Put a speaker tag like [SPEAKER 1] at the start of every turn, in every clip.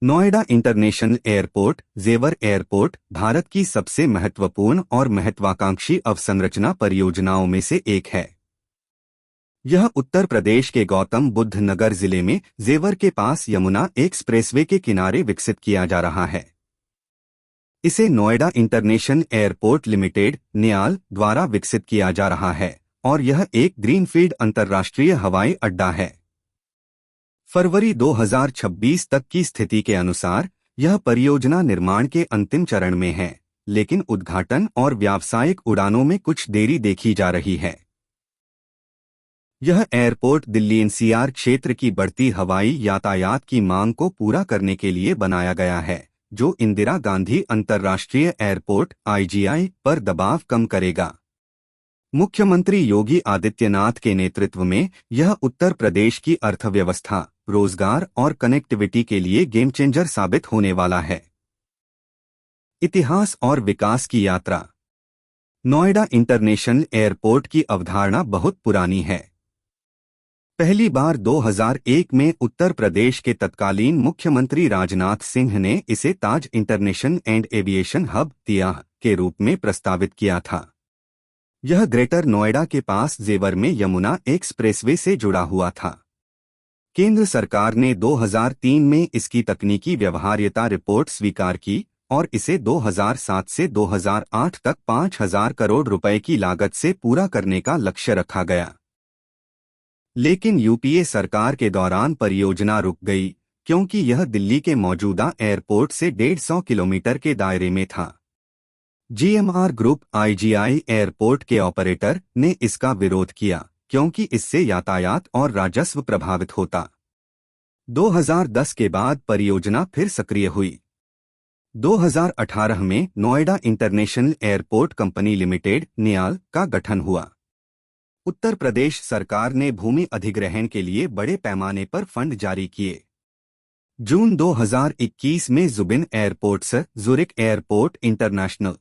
[SPEAKER 1] Noida international airport जेवर airport Bharat की सबसे महत्वपूर्ण और महत्वाकांक्षी अवसंरचना परियोजनाओं में से एक है। यह उत्तर प्रदेश के गौतम बुद्ध नगर जिले में जेवर के पास यमुना एक्सप्रेसवे के किनारे विकसित किया जा रहा है। इसे Noida international airport limited Niall द्वारा विकसित किया जा रहा है और यह एक ग्रीनफील्ड अंतर्राष्ट्रीय हवाई अड्डा है। फरवरी 2026 तक की स्थिति के अनुसार यह परियोजना निर्माण के अंतिम चरण में है, लेकिन उद्घाटन और व्यावसायिक उड़ानों में कुछ देरी देखी जा रही है। यह एयरपोर्ट दिल्ली एनसीआर क्षेत्र की बढ़ती हवाई यातायात की मांग को पूरा करने के लिए बनाया गया है, जो इंदिरा गांधी अंतर्राष्ट्रीय एयरपोर्ट (आईजीआई) पर दबाव कम करेगा। मुख्यमंत्री योगी आदित्यनाथ के नेतृत्व में यह उत्तर प्रदेश की अर्थव्यवस्था, रोजगार और कनेक्टिविटी के लिए गेम चेंजर साबित होने वाला है। इतिहास और विकास की यात्रा। नोएडा इंटरनेशनल एयरपोर्ट की अवधारणा बहुत पुरानी है। पहली बार 2001 में उत्तर प्रदेश के तत्कालीन मुख्यमंत्री राजनाथ सिंह ने इसे ताज इंटरनेशनल एंड एविएशन हब (तियाह) के रूप में प्रस्तावित किया था। यह ग्रेटर नोएडा के पास जेवर में यमुना एक्सप्रेसवे से जुड़ा हुआ था। केंद्र सरकार ने 2003 में इसकी तकनीकी व्यवहार्यता रिपोर्ट स्वीकार की और इसे 2007 से 2008 तक 5,000 करोड़ रुपए की लागत से पूरा करने का लक्ष्य रखा गया। लेकिन यूपीए सरकार के दौरान परियोजना रुक गई, क्योंकि यह दिल्ली के मौजूदा एयरपोर्ट से 150 किलोमीटर के दायरे में था। जीएमआर ग्रुप (आईजीआई) एयरपोर्ट के ऑपरेटर ने इसका विरोध किया, क्योंकि इससे यातायात और राजस्व प्रभावित होता। 2010 के बाद परियोजना फिर सक्रिय हुई। 2018 में Noida international airport company limited Niall का गठन हुआ। उत्तर प्रदेश सरकार ने भूमि अधिग्रहण के लिए बड़े पैमाने पर फंड जारी किए। जून 2021 में जुबिन एयरपोर्ट्स ज़ुरिक एयरपोर्ट इंटरनेशनल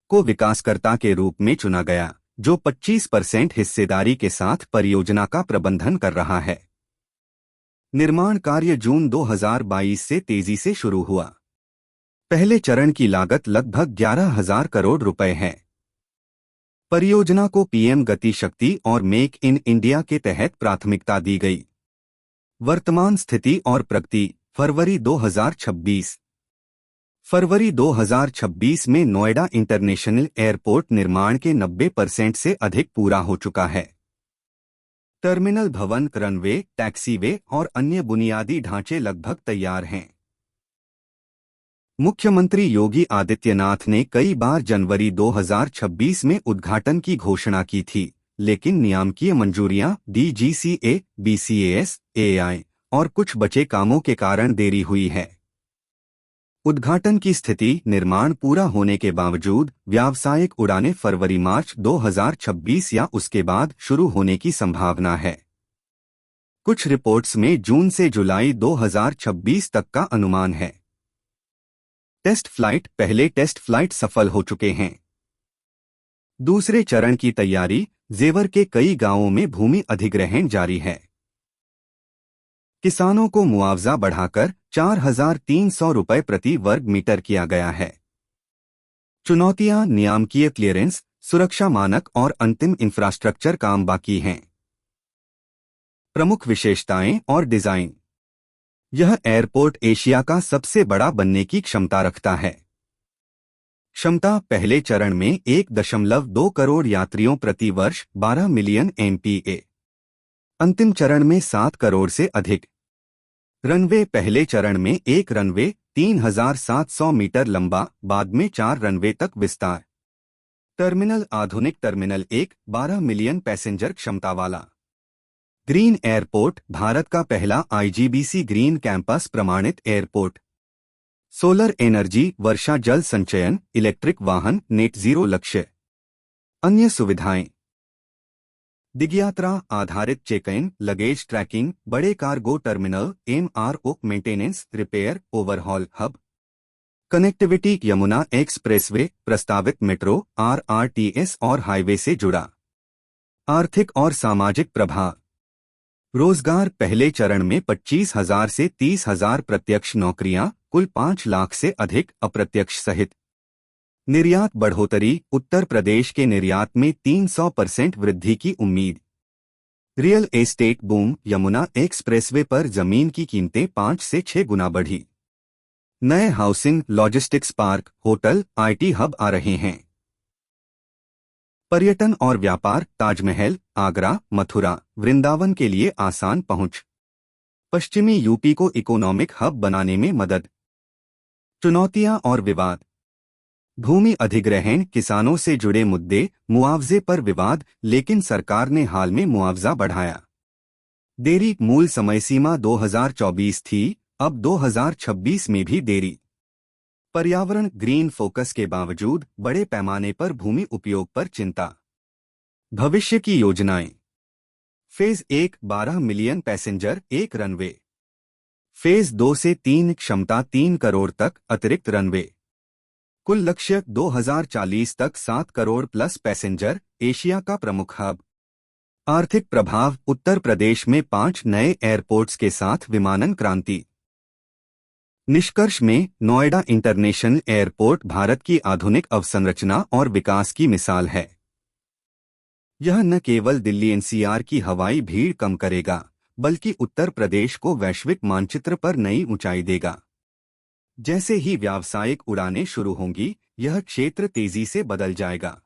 [SPEAKER 1] को विकासकर्ता के रूप में चुना गया, जो 25% हिस्सेदारी के साथ परियोजना का प्रबंधन कर रहा है। निर्माण कार्य जून 2022 से तेजी से शुरू हुआ। पहले चरण की लागत लगभग 11,000 करोड़ रुपए है। परियोजना को पीएम गति शक्ति और मेक इन इंडिया के तहत प्राथमिकता दी गई। वर्तमान स्थिति और प्रगति। फरवरी 2026 में नोएडा इंटरनेशनल एयरपोर्ट निर्माण के 90% से अधिक पूरा हो चुका है। टर्मिनल भवन, रनवे, टैक्सीवे और अन्य बुनियादी ढांचे लगभग तैयार हैं। मुख्यमंत्री योगी आदित्यनाथ ने कई बार जनवरी 2026 में उद्घाटन की घोषणा की थी, लेकिन नियामकीय मंजूरियां डीजीसीए, बीसीएस, एआई और कुछ बचे कामों के कारण देरी हुई है। उद्घाटन की स्थिति। निर्माण पूरा होने के बावजूद व्यावसायिक उड़ानें फरवरी-मार्च 2026 या उसके बाद शुरू होने की संभावना है। कुछ रिपोर्ट्स में जून से जुलाई 2026 तक का अनुमान है। Test flight. पहले टेस्ट फ्लाइट सफल हो चुके हैं। दूसरे चरण की तैयारी। जेवर के कई गांवों में भूमि अधिग्रहण जारी है। किसानों को मुआवजा बढ़ाकर 4,300 रुपए प्रति वर्ग मीटर किया गया है। चुनौतियां। नियामकीय क्लियरेंस, सुरक्षा मानक और अंतिम इंफ्रास्ट्रक्चर काम बाकी हैं। प्रमुख विशेषताएं और डिजाइन। यह एयरपोर्ट एशिया का सबसे बड़ा बनने की क्षमता रखता है। क्षमता। पहले चरण में 1.2 करोड़ यात्रियों प्रति वर्ष, 12 मिलियन एमपीए। अंतिम चरण में 7 करोड़ से अधिक। रनवे। पहले चरण में एक रनवे 3,700 मीटर लंबा, बाद में 4 रनवे तक विस्तार। टर्मिनल। आधुनिक टर्मिनल 1, 12 मिलियन पैसेंजर क्षमता वाला। Green airport. भारत का पहला आईजीबीसी ग्रीन कैंपस प्रमाणित एयरपोर्ट। सोलर एनर्जी, वर्षा जल संचयन, इलेक्ट्रिक वाहन, नेट जीरो लक्ष्य। अन्य सुविधाएं। दिग्यात्रा आधारित चेक इन, लगेज ट्रैकिंग, बड़े cargo terminal, MRO, maintenance, repair, overhaul hub. Connectivity. Yamuna expressway प्रस्तावित मेट्रो, आरआरटीएस और हाईवे से जुड़ा। आर्थिक और सामाजिक प्रभाव। रोजगार पहले चरण में 25,000 से 30,000 प्रत्यक्ष नौकरियां, कुल 5 लाख से अधिक अप्रत्यक्ष सहित। निर्यात बढ़ोतरी, उत्तर प्रदेश के निर्यात में 300% वृद्धि की उम्मीद। Real estate boom, Yamuna expressway पर जमीन की कीमतें 5 से 6 गुना बढ़ी। नए housing, logistics park, hotel, IT hub आ रहे हैं। पर्यटन और व्यापार, ताजमहल, आगरा, मथुरा, वृंदावन के लिए आसान पहुंच। पश्चिमी यूपी को इकोनॉमिक हब बनाने में मदद। चुनौतियां और विवाद। भूमि अधिग्रहण, किसानों से जुड़े मुद्दे, मुआवजे पर विवाद, लेकिन सरकार ने हाल में मुआवजा बढ़ाया। देरी, मूल समय सीमा 2024 थी, अब 2026 में भी देरी। पर्यावरण, ग्रीन फोकस के बावजूद बड़े पैमाने पर भूमि उपयोग पर चिंता। भविष्य की योजनाएं। Phase 1 12 million passenger, 1 runway. Phase 2 से 3 क्षमता 3 करोड़ तक अतिरिक्त रनवे। कुल लक्ष्य 2040 तक 7 करोड़ प्लस पैसेंजर, एशिया का प्रमुख हब। आर्थिक प्रभाव, उत्तर प्रदेश में 5 नए एयरपोर्ट्स के साथ विमानन क्रांति। निष्कर्ष में, नोएडा इंटरनेशनल एयरपोर्ट भारत की आधुनिक अवसंरचना और विकास की मिसाल है। यह न केवल दिल्ली एनसीआर की हवाई भीड़ कम करेगा, बल्कि उत्तर प्रदेश को वैश्विक मानचित्र पर नई ऊंचाई देगा। जैसे ही व्यावसायिक उड़ानें शुरू होंगी, यह क्षेत्र तेजी से बदल जाएगा।